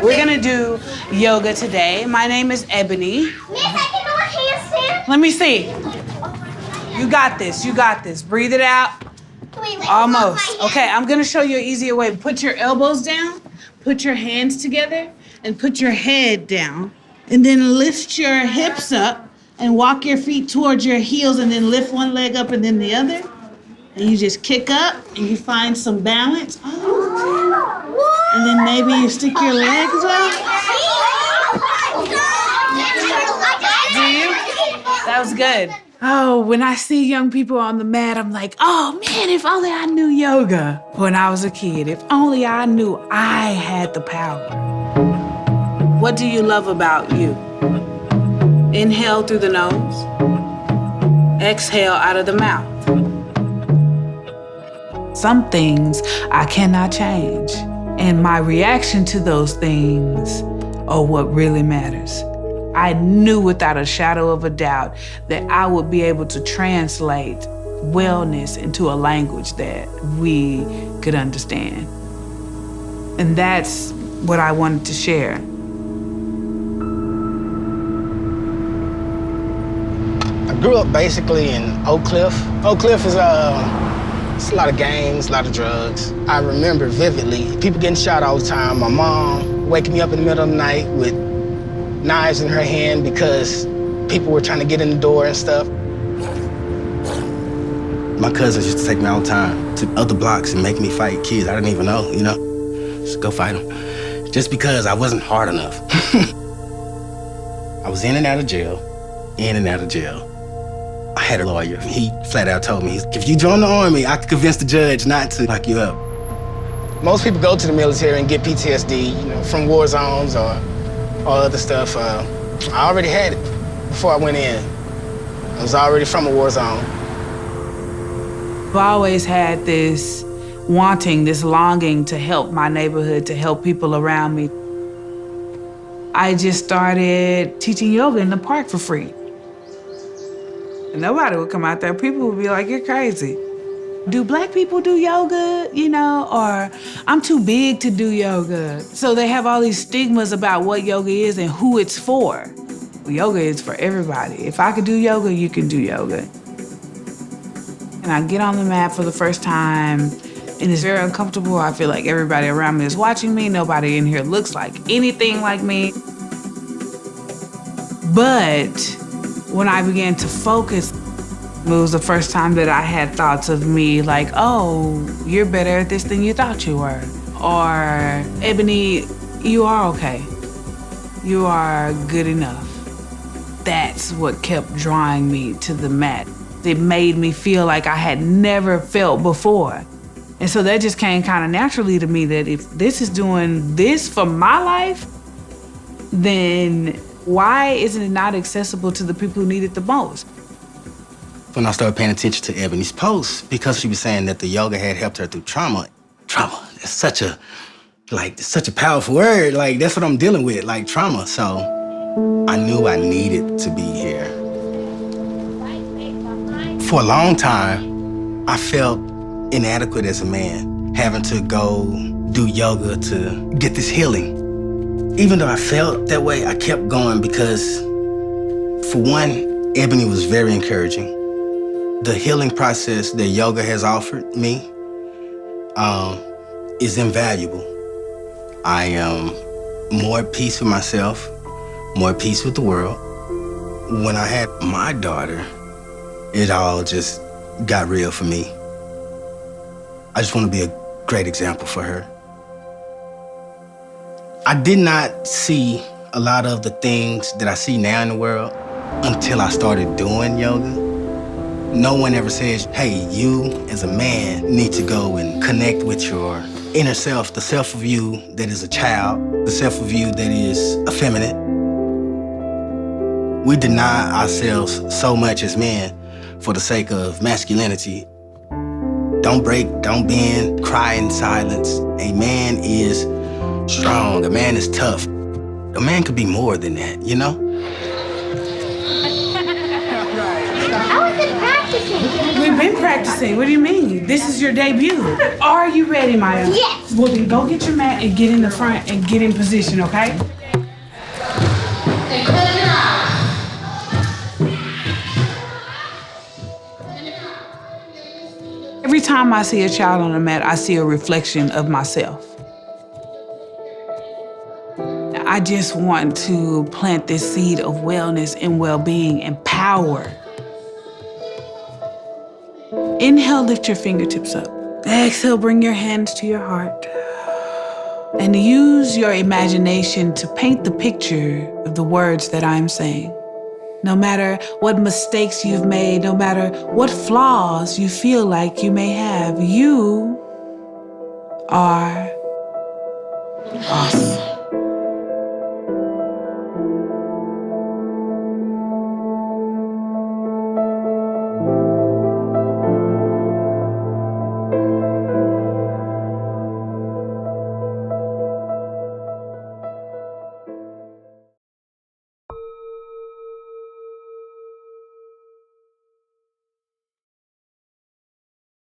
We're gonna do yoga today. My name is Ebony. Miss, I can do a handstand. Let me see. You got this, you got this. Breathe it out. Wait, Almost. Okay, I'm gonna show you an easier way. Put your elbows down, put your hands together, and put your head down. And then lift your hips up and walk your feet towards your heels and then lift one leg up and then the other. And you just kick up and you find some balance. And then maybe you stick your legs up. Do you? That was good. Oh, when I see young people on the mat, I'm like, oh man, if only I knew yoga when I was a kid. If only I knew I had the power. What do you love about you? Inhale through the nose. Exhale out of the mouth. Some things I cannot change. And my reaction to those things are what really matters. I knew without a shadow of a doubt that I would be able to translate wellness into a language that we could understand. And that's what I wanted to share. I grew up basically in Oak Cliff. Oak Cliff is it's a lot of gangs, a lot of drugs. I remember vividly people getting shot all the time. My mom waking me up in the middle of the night with knives in her hand because people were trying to get in the door and stuff. My cousins used to take me all the time to other blocks and make me fight kids I didn't even know, you know? Just go fight them. Just because I wasn't hard enough. I was in and out of jail, in and out of jail. I had a lawyer. He flat out told me, if you join the Army, I could convince the judge not to lock you up. Most people go to the military and get PTSD, you know, from war zones or other stuff. I already had it before I went in. I was already from a war zone. I've always had this wanting, this longing to help my neighborhood, to help people around me. I just started teaching yoga in the park for free. And nobody would come out there. People would be like, you're crazy. Do black people do yoga, you know, or I'm too big to do yoga. So they have all these stigmas about what yoga is and who it's for. Yoga is for everybody. If I could do yoga, you can do yoga. And I get on the mat for the first time, and it's very uncomfortable. I feel like everybody around me is watching me. Nobody in here looks like anything like me. But when I began to focus, it was the first time that I had thoughts of me like, oh, you're better at this than you thought you were. Or, Ebony, you are okay. You are good enough. That's what kept drawing me to the mat. It made me feel like I had never felt before. And so that just came kind of naturally to me that if this is doing this for my life, then why isn't it not accessible to the people who need it the most? When I started paying attention to Ebony's posts, because she was saying that the yoga had helped her through trauma, it's such a powerful word. Like, that's what I'm dealing with, like trauma. So I knew I needed to be here. For a long time, I felt inadequate as a man, having to go do yoga to get this healing. Even though I felt that way, I kept going because, for one, Ebony was very encouraging. The healing process that yoga has offered me is invaluable. I am more at peace with myself, more at peace with the world. When I had my daughter, it all just got real for me. I just want to be a great example for her. I did not see a lot of the things that I see now in the world until I started doing yoga. No one ever says, hey, you as a man need to go and connect with your inner self, the self of you that is a child, the self of you that is effeminate. We deny ourselves so much as men for the sake of masculinity. Don't break, don't bend, cry in silence. A man is strong, a man is tough. A man could be more than that, you know? I wasn't practicing. We been practicing. What do you mean? This is your debut. Are you ready, Maya? Yes. Well, then go get your mat and get in the front and get in position, okay? And close your eyes. Every time I see a child on the mat, I see a reflection of myself. I just want to plant this seed of wellness and well-being and power. Inhale, lift your fingertips up. Exhale, bring your hands to your heart. And use your imagination to paint the picture of the words that I'm saying. No matter what mistakes you've made, no matter what flaws you feel like you may have, you are awesome.